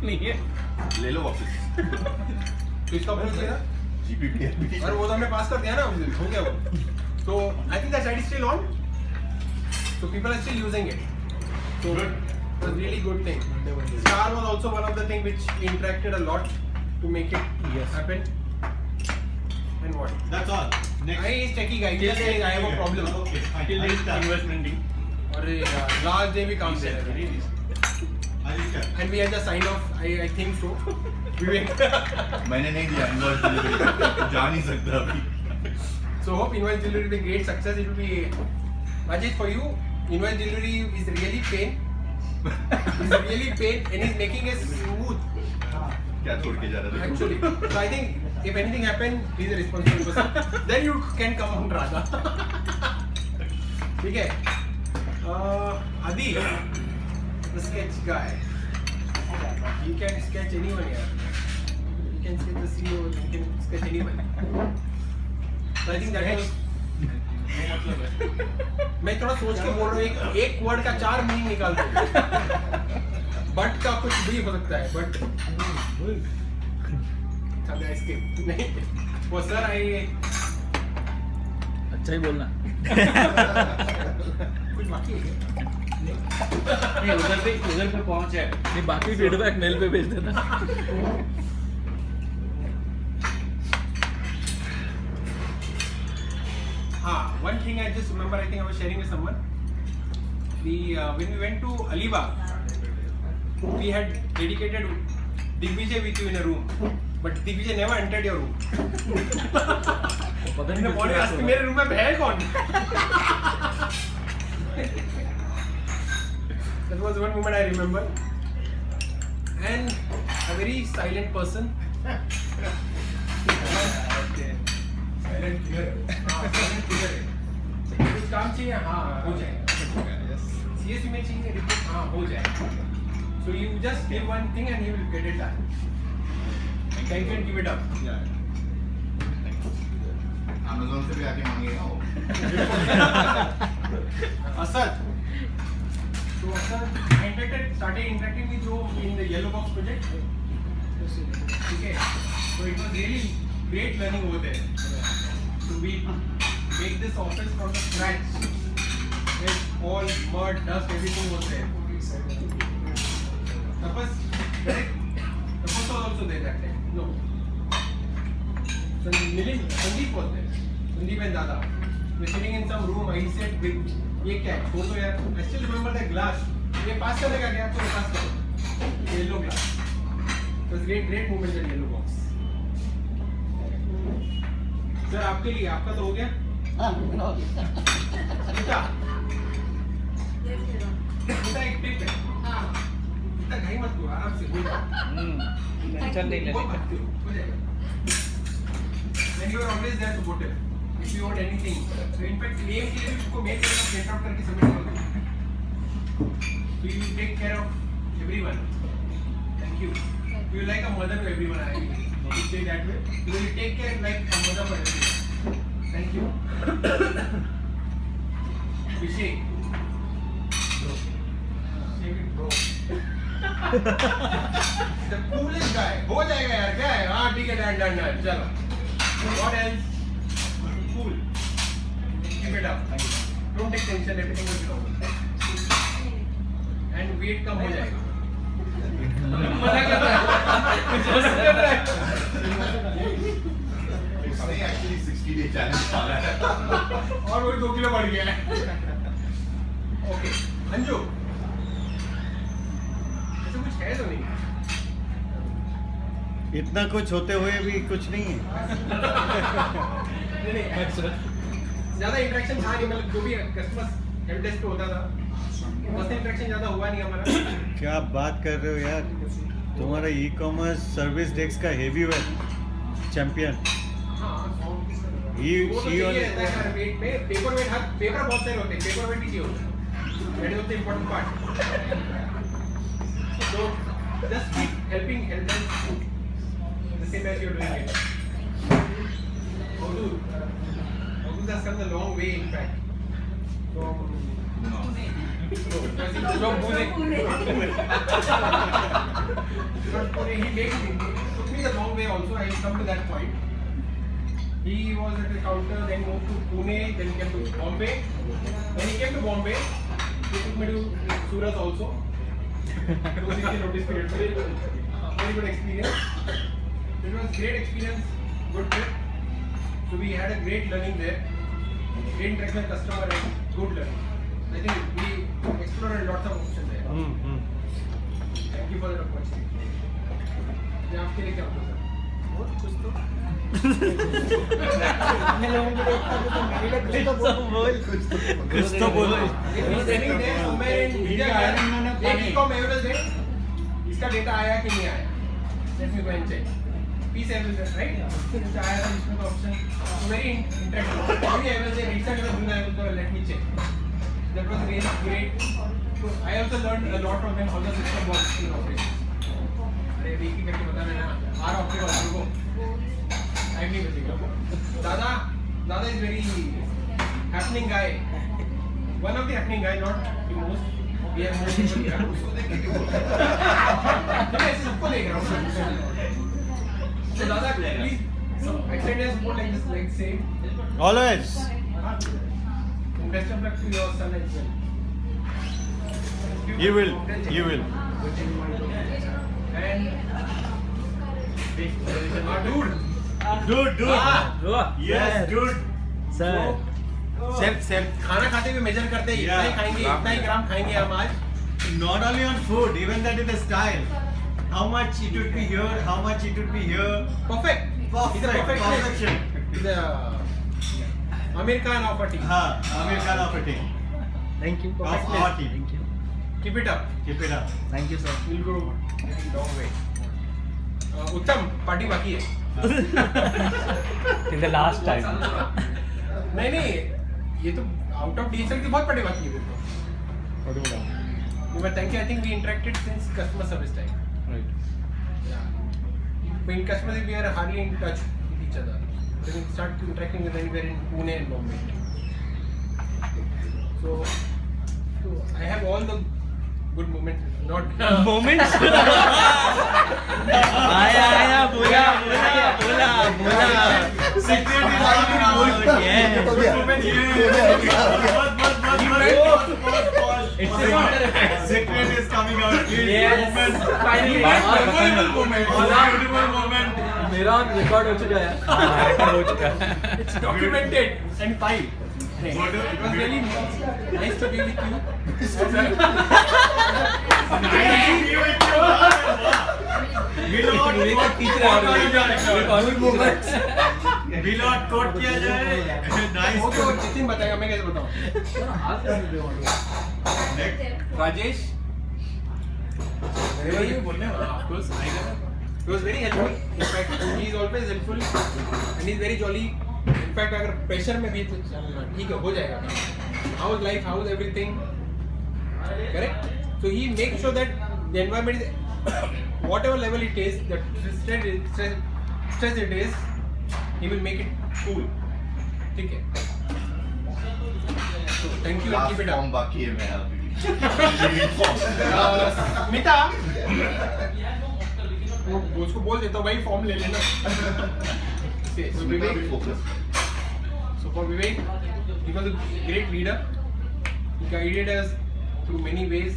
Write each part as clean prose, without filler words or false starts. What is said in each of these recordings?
नहीं है, ले लो वापस। तो इसका बोल दिया GPP और वो तो हमने पास कर दिया ना, हो गया वो। So I think that site is still on. So people are still using it. So it's a really good thing. Star was also one of the things which we interacted a lot to make it happen. And what? That's all. Next. I is techie guy. He just saying I have a problem. Okay, fine. till Aditya. investmenting. अरे यार, last day भी काम दे रहे हैं. Aditya. And we had the sign off. I think so. मैंने नहीं दिया invoice delivery. जा नहीं सकता अभी. So hope invoice delivery will be great success. It will be Rajesh for you. Invoice delivery is really pain. It's really pain and he's making it smooth. क्या छोड़ के जा रहा था? Actually, so I think if anything happen, he's a responsible person. Then you can come on Radha. ठीक है. Adi, the sketch guy. He can sketch anyone here. He can sketch the CEO. He can sketch anyone. So I think that was. मैं थोड़ा सोच के बोल रहा हूँ एक वर्ड का 4 मीनिंग निकाल दो. बट का कुछ भी हो सकता है बट नहीं वो सर आई अच्छा ही बोलना. कुछ बाकी है नहीं, उधर पे पहुंच है. नहीं, बाकी फीडबैक मेल पे भेज देना. one thing I just remember, I think I was sharing with someone. When we went to Alibag, we had dedicated Digvijay with you in a room, but Digvijay never entered your room. पता In the morning, asked मेरे room में है कौन? That was one moment I remember. And a very silent person. Okay. Silent clear. Silent clear. कुछ काम चाहिए हाँ हो जाएगा. CSV में चाहिए रिपोर्ट हाँ हो जाएगा. So you just give one thing and you will get it done. And you can give it up. Yeah. Amazon से भी आके मांगेगा वो. Asad. So Asad started interacting with you in the Yellow Box project. Okay. So it was really great learning over there. So we make this office from the scratch. With all mud, dust, everything was there. Tapas was also there that time. No. Sandeep was there. Sandeep and Dada. We're sitting in some room. I said, ये क्या है? छोड़ दो यार. I still remember the glass. ये पास करने का क्या? तो पास करो. Yellow glass. It was great moment in Yellow Box. Sir आपके लिए आपका तो हो गया? हाँ, हो गया. बेटा एक टिप है. हाँ. इतना घाई मत करो, आराम से हो जाएगा. टेंशन नहीं लेने का. हो जाएगा. And you are always there supportive. If you want anything. So in fact, name के लिए भी उसको मेल करके print out करके submit कर दो. So you take care of everyone. Thank you. You like a mother to everyone. I will say that way. You will take care like a mother for everyone. Thank you. Abhishek. Bro. The coolest guy. हो जाएगा यार क्या है? हाँ ठीक है done चलो. What else? Cool. Keep it up. Don't take tension. Everything will be over. And weight कम हो जाएगा. मजा कर रहा है. उसने actually 60 day challenge पाला है. और वही 2 किलो बढ़ गया है. Okay. अंजू. ऐसा कुछ है तो नहीं. इतना कुछ होते हुए भी कुछ नहीं है. नहीं ज़्यादा इंटरेक्शन था नहीं, मतलब जो भी कस्टमर हेल्प डेस्क पे होता था उससे इंटरेक्शन ज़्यादा हुआ नहीं हमारा. क्या बात कर रहे हो यार, तुम्हारा ई-कॉमर्स सर्विस डेस्क का हेवीवेट चैंपियन. वेट में पेपर वेट हर पेपर बहुत सारे होते हैं, पेपर वेट ही चाहिए होता है. That is the important part. So just keep helping help them the same as you are doing it. Odoo has come a long way in fact. From Pune. He took me the wrong way also. I come to that point. He was at the counter, then moved to Pune, then he came to Bombay. When he came to Bombay, he took me to Surat also. 260 notice period. Very good experience. It was great experience, good trip. So we had a great learning there. Great interaction with customer and good learning. I think we explored lots of options there. Thank you for that opportunity. मैं आपके लिए क्या बोलूँ sir? बहुत कुछ तो मैं लोगों को देखता हूँ तो मेरे लिए कुछ तो बोलो इसका डेटा आया कि नहीं आया let me go and check piece average right आया था इसमें तो option very interesting very average recent में दूंगा तो let me check that was really great I also learned a lot from him how the system works in office अरे एक ही करके बताना ना आर ऑफ को टाइम नहीं बचेगा दादा is very happening guy one of the happening guy not the most we are most उसको देख के मैं सबको देख रहा हूं so दादा please extend your support like this like same Always. and best of luck to your son as well. You will. And dude. Yes, dude. Sir. Self खाना खाते हुए मेजर करते हैं इतना ही खाएंगे इतना ही ग्राम खाएंगे हम आज Not only on food, even that is the style. How much it would be here, how much it would be here. perfect it's a perfect Perfection. it's a American of a team Amir Khan of a team. Thank you. Of our team. Thank you. keep it up Keep it up. Thank you, sir. we'll go long way उत्तम party बाकी है In the last time. नहीं ये तो out of DSL की बहुत party बाकी है but thank you I think we interacted since customer service time Right. But in customer we are hardly in touch with each other. Then we start interacting with anywhere in Pune and Bombay. So I have all the good moments, not Moments. आया बोला. Secret is coming out. Yeah. Good moment It's a wonder effect. Secret is coming out. Yes. finally Beautiful moment. मेरा record हो चुका है. Record हो चुका है. it's documented and filed. It What do- was really nice to be with you. Bilot quote किया जाए. Nice. वो तो जितिन बताएगा मैं कैसे बताऊं Rajesh of course he was very helpful in fact he is always helpful and he is very jolly in fact अगर pressure में भी ठीक है हो जाएगा how is life how is everything correct so he makes sure that the environment is whatever level it is the stress it is he will make it cool ठीक है so thank you and keep it up form बाकी है मैं अभी स्मिता वो उसको बोल देता हूँ भाई फॉर्म ले लेना so Vivek so for Vivek he was a great leader he guided us through many ways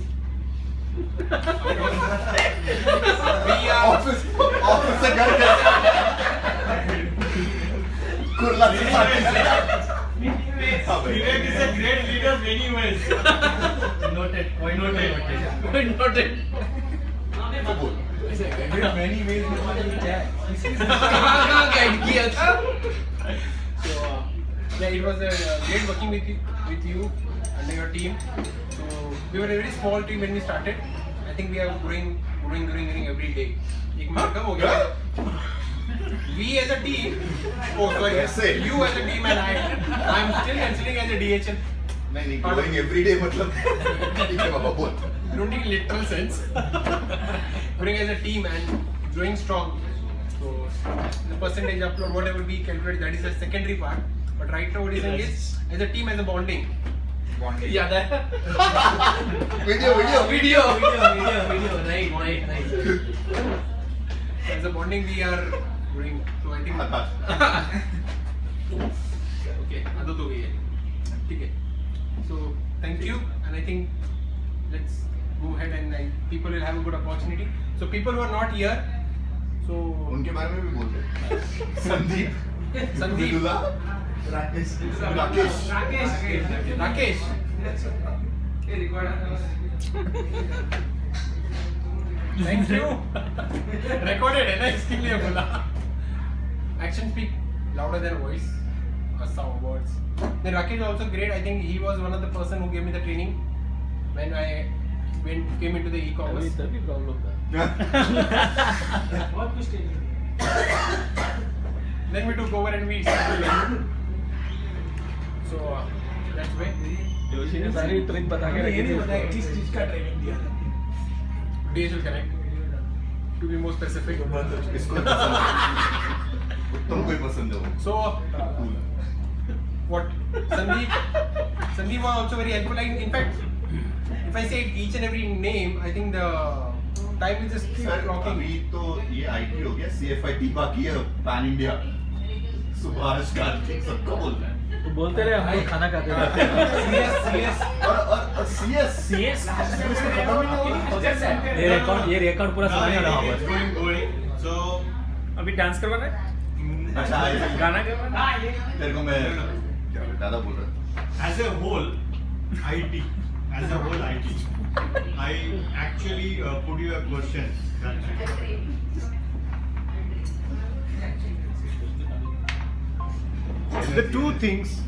we are office से घर कुर्ला से Vivek is a great leader many ways. Noted. Noted. many ways So yeah, it was great working with you and your team. So we were a very small team when we started. I think we are growing every day. एक mark कम हो गया. We as a team, oh sorry, you as a team and I am still considering as a DHL. नहीं growing every day मतलब ठीक है बाबा बोल Don't take literal sense. Growing as a team and growing strong. So the percentage upload, whatever we calculate, that is the secondary part. But right now what is saying is as a team, as a bonding. bonding. याद है video video right right As a bonding we are doing. So I think. Akash Okay, आदत हो गई है. ठीक है. So thank you, and I think let's go ahead and people will have a good opportunity. So people who are not here, so उनके बारे में भी बोलते हैं Sandeep Sandeep, Vidula Rakesh Rakesh Rakesh. Thank you. Recorded है ना इसके लिए बोला. Action speak louder than voice. Some words. Then Rakesh is also great. I think he was one of the person who gave me the training when I came into the e-commerce. तभी problem था बहुत कुछ Then we took over and we started learning. So that's way. Joshi ने सारी trick बता के रखी थी किस चीज का ट्रेनिंग दिया था? Days will connect. To be more specific. इसको पसंद है। उत्तम को ही पसंद है वो So Cool. what Sandeep was also very helpful. Like, in fact, if I say each and every name, I think the time will just keep sir clocking. अभी तो ये आईटी हो गया CFIT बाकी है पैन इंडिया सुभाष कार्तिक सबको बोलना है तो बोलते रहे हम लोग खाना खाते हैं CS. और CS सीएस खत्म ही नहीं होगा ये रिकॉर्ड पूरा सुनाने वाला It's going going. So अभी डांस करवाना है अच्छा गाना करवाना है तेरे को मैं क्या दादा बोल रहा as a whole, IT, as a whole IT, I actually put you a question. That's it. The two things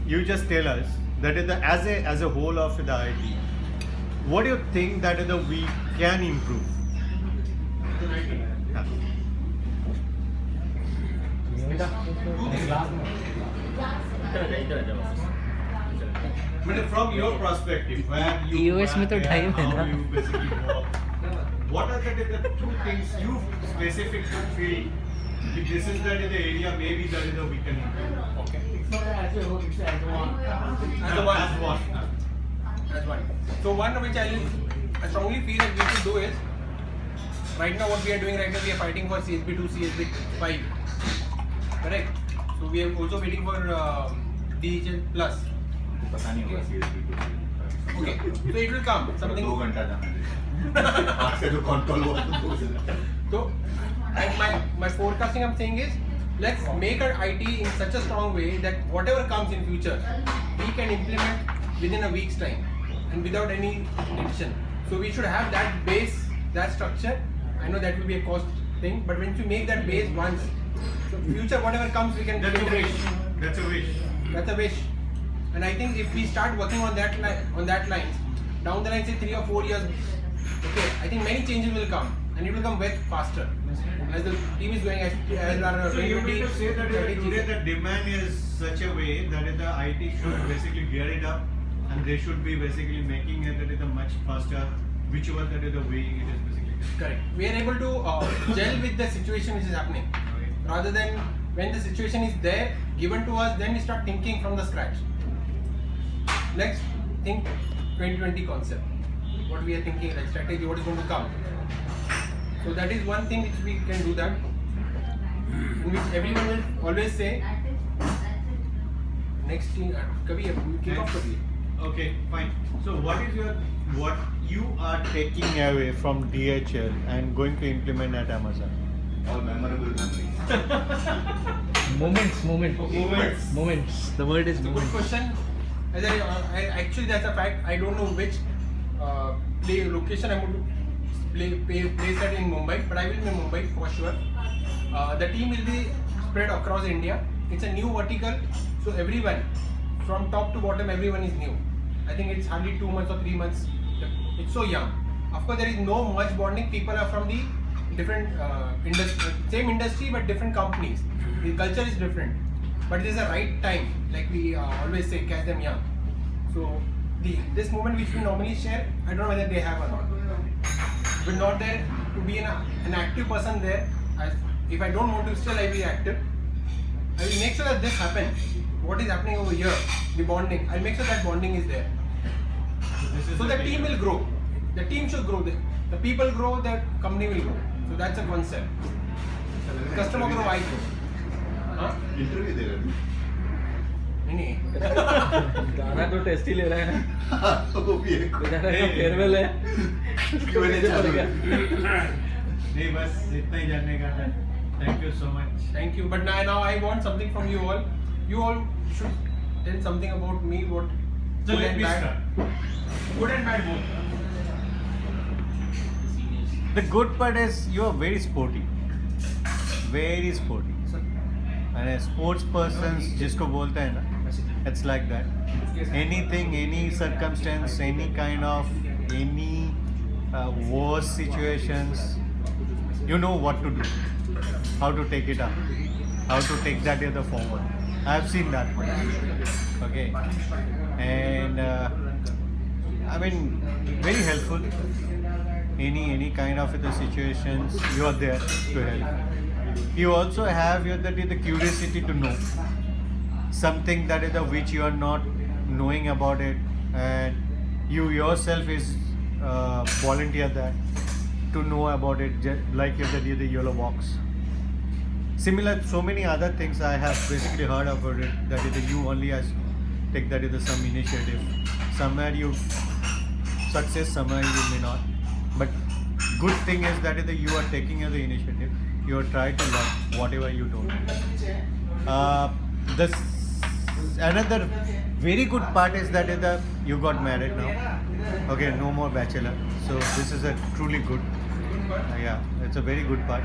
you just tell us that is the as a whole of the IT. What do you think that is the we can improve? Yeah. But from your perspective, where you US में तो were, time है how ना? you basically work, what are the two things you specifically feel if this is the area maybe that is a we can improve? Okay. As one. That's one. So one which I strongly feel that we should do is right now what we are doing right now we are fighting for CSB2, CSB5. Correct. So we are also waiting for DHL Plus. पता नहीं होगा CSB2 Okay. So it will come. Something. 2 घंटा जाना है आज का जो call हुआ तो 2 घंटा So, and my forecasting I'm saying is, let's make our IT in such a strong way that whatever comes in future, we can implement within a week's time and without any tension. So we should have that base, that structure. I know that will be a cost thing, but once you make that base once, so future whatever comes we can. That's a wish. That's a wish. That's a wish. And I think if we start working on that lines, down the line say 3 or 4 years, okay, I think many changes will come. And it will come way faster as the team is going as our So you mean to say that strategies. today the demand is such a way that the IT should basically gear it up and they should be basically making it that is a much faster, whichever that is the way it is basically. Correct. We are able to gel with the situation which is happening Okay. rather than when the situation is there given to us, then we start thinking from the scratch. Let's think 2020 concept. What we are thinking, like strategy, what is going to come. So that is one thing which we can do that. In which everyone will always say, next thing, kabhi kick off kabhi. Okay, fine. So what you are taking away from DHL and going to implement at Amazon? और memorable memories moments the word is It's a good moments question. As I actually that's a fact. I don't know which location I'm going to place that in Mumbai, but I will be in Mumbai for sure. The team will be spread across India. It's a new vertical, so everyone from top to bottom, everyone is new. I think it's hardly 2 months or 3 months. It's so young. Of course, there is no much bonding. People are from the different same industry but different companies. The culture is different, but it is the right time. Like we always say, catch them young. So this moment which we normally share, I don't know whether they have or not. But not there to be an active person there. If I don't want to, still I will be active. I will make sure that this happens. what is happening over here, the bonding. I'll make sure that bonding is there. So the team will grow. The team should grow. The people grow, the company will grow. So that's a concept. Customer grow, I grow. हाँ? Interview दे रहे नहीं गाना तो test ही ले रहा है ना हैं वो भी एक बेचारा का फेयरवेल है Q&A चालू है। नहीं बस इतना ही जानने का था thank you so much Thank you. But now I want something from you all. You all should tell something about me. What So good let and me bad. start. Good and bad both. The good part is you are very sporty. Very sporty. And a sports person जिसको बोलते हैं ना, it's like that. Anything, any circumstance, any kind of, any worse situations, you know what to do, how to take it up, how to take that other forward. I've seen that one. Okay. And I mean, very helpful. Any kind of the situations, you are there to help. You also have the curiosity to know something that is which you are not knowing about it, and you yourself is volunteer that to know about it, like you did the yellow box. Similar, so many other things I have basically heard about it. That is you only has take that is some initiative. Somewhere you success, somewhere you may not. But good thing is that is you are taking the initiative. You are trying to learn whatever you don't. This another very good part is that you got married now. Okay, no more bachelor. So this is a truly good. Yeah, it's a very good part.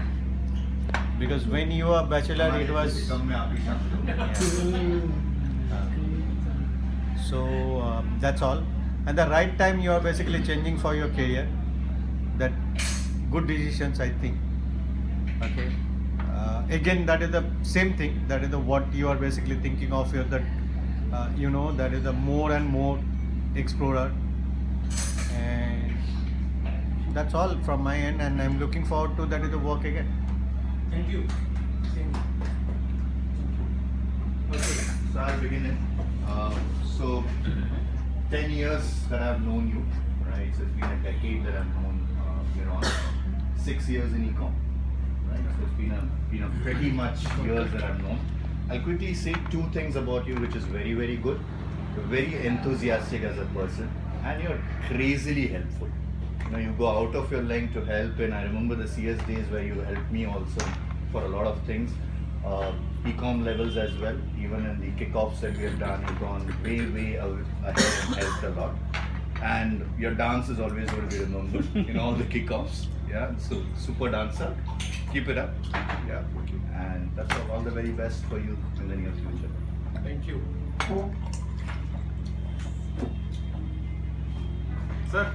Because when you were bachelor, it was. कम में आप ही शामिल हो। So that's all. And the right time you are basically changing for your career. That good decisions, I think. Okay. Again, that is the same thing. That is the what you are basically thinking of. Your that you know that is the more and more explorer. And that's all from my end. And I'm looking forward to that is the work again. Thank you. Same. Okay, so I'll begin it. So, 10 years that I've known you, right? So it's been a decade that I've known Miron. 6 years in ecom, right? So it's been a pretty much years that I've known. I'll quickly say 2 things about you, which is very, very good. You're very enthusiastic as a person, and you're crazily helpful. You know, you go out of your length to help, and I remember the CS days where you helped me also for a lot of things. Ecom levels as well, even in the kickoffs that we have done, you've gone way ahead and helped a lot. And your dance is always going to be remembered in all the kickoffs. Yeah, so super dancer, keep it up. Yeah, and that's all the very best for you in the near future. Thank you. Sir.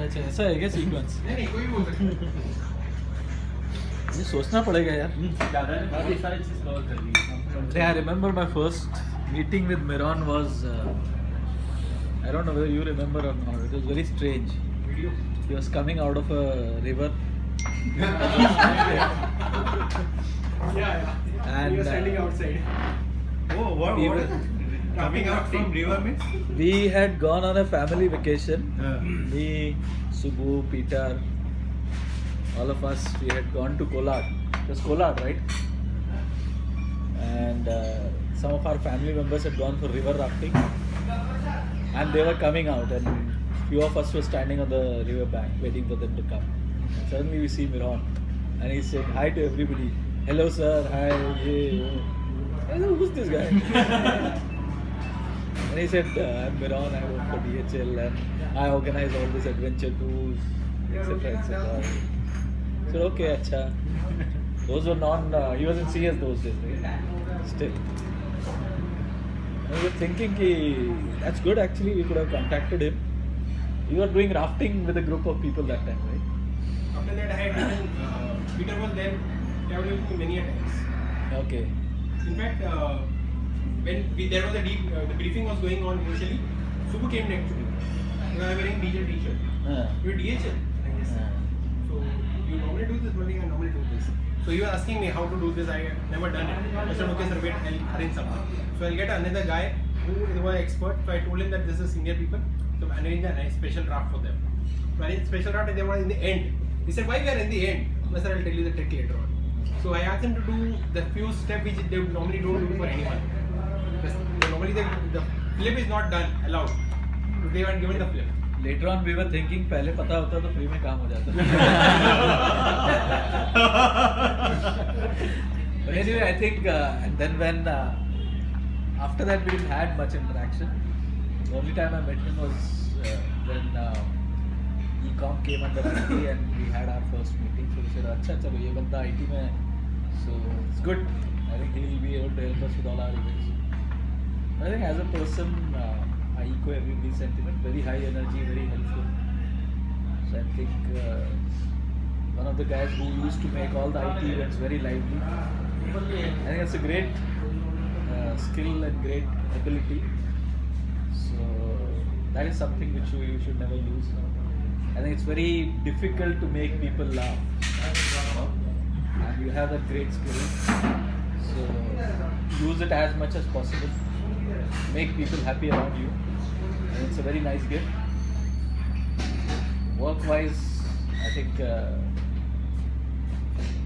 अच्छा ऐसा है क्या sequence नहीं कोई भी बोल सकता है. ये सोचना पड़ेगा यार काफी सारी चीज कवर कर ली. I remember my first meeting with Miron was I don't know whether you remember or not. It was very strange. He was coming out of a river. Yeah. And, We were standing outside. Oh, We were- coming out from river means? We had gone on a family vacation. Yeah. Me, Subbu, Peter, all of us, we had gone to Kolad. It was Kolad, right? And some of our family members had gone for river rafting. And they were coming out, and few of us were standing on the river bank waiting for them to come. And suddenly we see Miron, and he said hi to everybody. Hello, sir. Hi. Hey. I said, who's this guy? And he said, I'm Miron, I work for DHL, and I organize all this adventure tours, etc. etc. I said, okay, acha. Those were he was in CS those days, right? Still. And we were thinking, that's good actually, we could have contacted him. You were doing rafting with a group of people that time, right? After that, I had even Peter was there traveling with me many a times. Okay. In fact, when there was the briefing was going on initially, Subbu came next to me. You are wearing DHL t-shirt. You're DHL. Like this. So you normally do this, but I normally do this. So he was asking me how to do this. I had never done it. I said, okay, sir, wait, I'll arrange someone. So I'll get another guy who was expert. So I told him that this is senior people. So I arranged a special draft for them. So I arranged special draft and they were in the end. He said, why we are in the end? I said, I'll tell you the trick later on. So I asked him to do the few steps which they normally don't do for anyone. Because normally the flip is not done, allowed. So they weren't given the flip. Later on we were thinking पहले पता होता तो free में काम हो जाता. But anyway, I think and then when after that we didn't had much interaction. The only time I met him was when Ecom came under IT and we had our first meeting. So we said, अच्छा चलो ये बंदा IT में है. So it's good. I think he will be able to help us with all our events. I think as a person, I echo everybody's sentiment. Very high energy, very helpful. So I think one of the guys who used to make all the IT events very lively. I think it's a great skill and great ability. So that is something which you should never lose. I think it's very difficult to make people laugh. And you have that great skill. So use it as much as possible. Make people happy around you. And it's a very nice gift. Work-wise, I think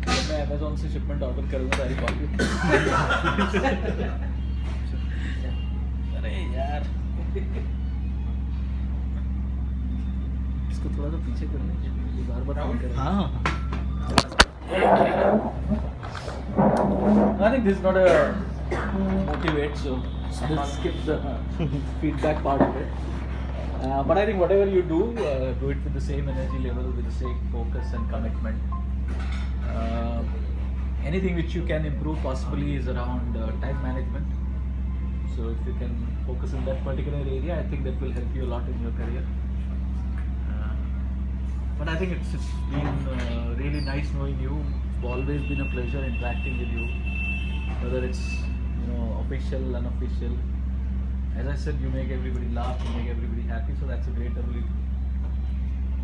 मैं Amazon से shipment order करूँगा तारी copy. अरे यार इसको थोड़ा सा पीछे करना है. बार-बार फोन कर. हाँ. I think this is not a motivate, so let's skip the feedback part of it. But I think whatever you do it with the same energy level, with the same focus and commitment. Anything which you can improve possibly is around time management. So if you can focus in that particular area, I think that will help you a lot in your career. But I think it's been really nice knowing you. It's always been a pleasure interacting with you, whether it's official, unofficial. As I said, you make everybody laugh, you make everybody happy, so that's a great ability.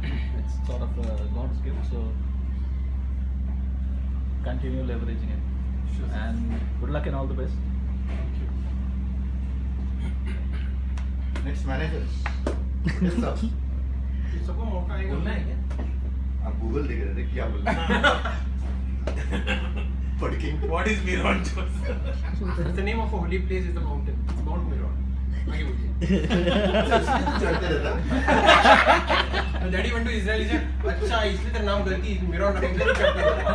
It's sort of God's gift, so continue leveraging it. Sure. And good luck and all the best. Next managers. Yes, sir. सबको मौका आएगा. बोलना है क्या? आप Google देख रहे थे क्या बोल रहे पढ़ के. What is Miron Joseph? The name of a holy place is the mountain. It's Mount Meron. आगे बोलिए. चढ़ते रहता. Daddy went to Israel. He said, अच्छा इसलिए तेरा नाम गलती Meron रखेंगे नहीं चढ़ते रहता.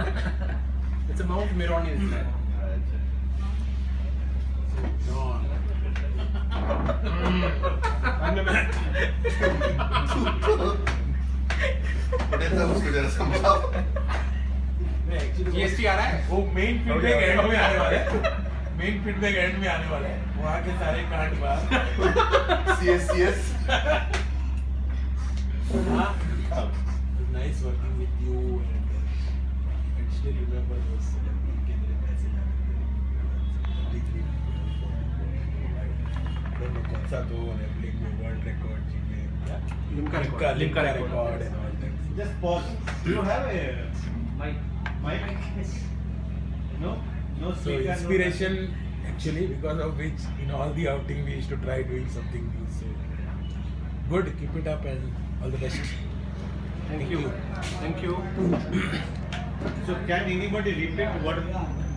It's a Mount Meron in Israel. Patel साहब उसको जरा समझाओ. GST आ रहा है. वो मेन फीडबैक एंड में आने वाला है. मेन फीडबैक एंड में आने वाला है. वहाँ के सारे कांड बात. CSCS. Nice working with you and I still remember those केंद्रीय पैसे जाने थे. don't know कौन सा दो Olympic में वर्ल्ड रिकॉर्ड जीते. Limca record. Limca record and all that. Just pause. Do you have a mic? No? No So speaker, inspiration actually because of which in all the outing we used to try doing something new. So good, keep it up and all the best. Thank you. Thank you. So can anybody repeat what?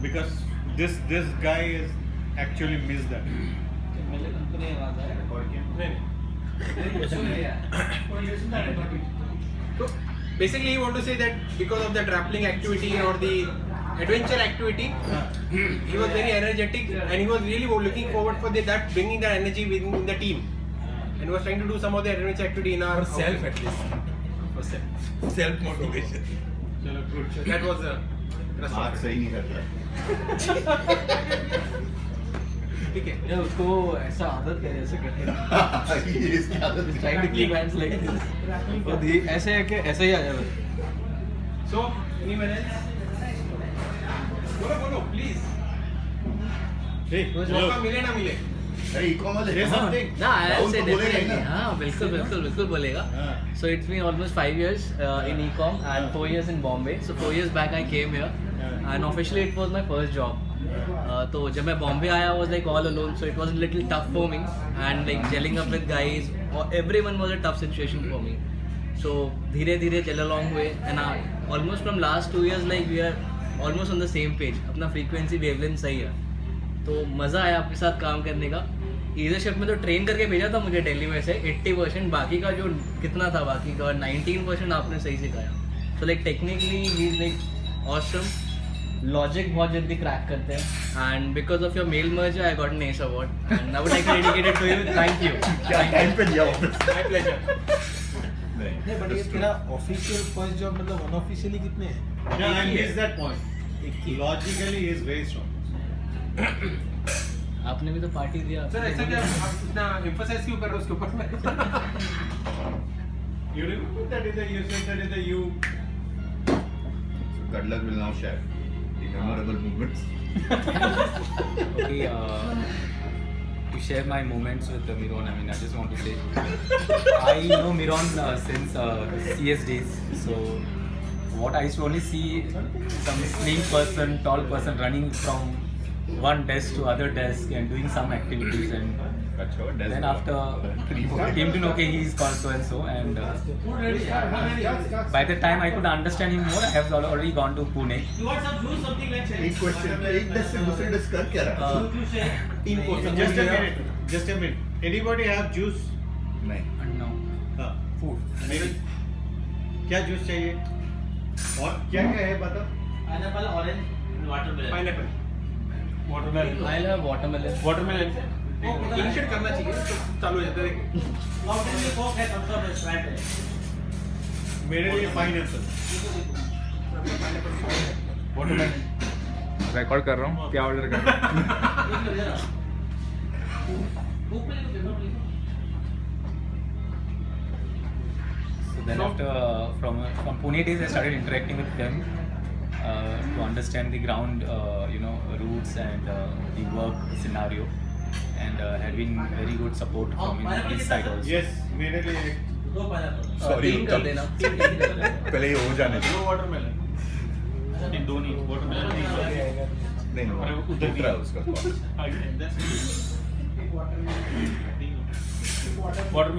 Because this guy is actually missed that. So basically, you want to say that because of the grappling activity or the adventure activity, he was very energetic and he was really looking forward for that bringing that energy within the team, and he was trying to do some of the adventure activity in our For self at least. For self. Self motivation. Chalo, good. So that was the thrust हाथ of it. सही नहीं करता. ठीक है. ये उसको ऐसा आदत है ऐसे करने की. ये इसकी आदत है. Trying to keep hands like this. तो ऐसे है कि ऐसे ही आ जाए. So, any minutes? बोलो, please. Hey, मौका मिले ना मिले. अरे e-commerce है something. ना I'll राहुल say तो बोलेगा ही definitely. ना. हाँ बिल्कुल बोलेगा. हाँ. So it's been almost 5 years in e-com and 4 years in Bombay. So 4 years back I came here and officially it was my first job. तो जब मैं बॉम्बे आया was like all alone, so it was a little tough for me and like gelling up with guys. Everyone was a tough situation for me. So धीरे चल along हुए and almost from last 2 years like we are almost on the same page. अपना frequency wavelength सही है. तो मज़ा आया आपके साथ काम करने का. लीडरशिप में तो ट्रेन करके भेजा था मुझे दिल्ली में से 80%, बाकी का जो कितना था बाकी का 19% आपने सही सिखाया. So like technically he is like awesome. Logic बहुत जल्दी क्रैक करते हैं and because of your mail merger I got an S award and I would like to dedicate it to you. Thank you. क्या time पे दिया वापस. My pleasure. नहीं. नहीं बट ये तेरा ऑफिशियल फर्स्ट जॉब मतलब अनऑफिशियली कितने हैं? Yeah, I missed that point. Logically, he is very strong. आपने भी तो पार्टी दिया. सर ऐसा क्या आप इतना एम्फसाइज क्यों कर रहे हो उसके ऊपर में? You remember that is the you said that is the you. So good luck will now share the memorable moments. Okay, to share my moments with Miron, I mean, I just want to say, I know Miron since CS days. So, what I used to only see some slim person, tall person running from one desk to other desk and doing some activities, and अच्छा, desk then पर. after 3-4 came to know okay he is called so and so, and by the time I could understand him more, I have already gone to Pune. एक question एक desk से दूसरे desk कर क्या रहा है? Team को Just a minute. Anybody have juice? नहीं. And now हाँ. food. नहीं. क्या जूस चाहिए? और क्या है बता? Pineapple I love watermelon. Watermelon initiate करना चाहिए तो चालू हो जाता है. मेरे लिए पाइनएप्पल. रिकॉर्ड कर रहा हूँ, क्या ऑर्डर कर रहा हूँ. So then after from Pune days, I started interacting with them to understand the ground, roots and the work scenario, and having very good support from this side also. Yes, मेरे लिए एक. Sorry, तीन कर देना. पहले ये हो जाने दो. वाटरमेलन. दो नहीं वाटरमेलन नहीं उतर रहा है उसका. वाटरमेलन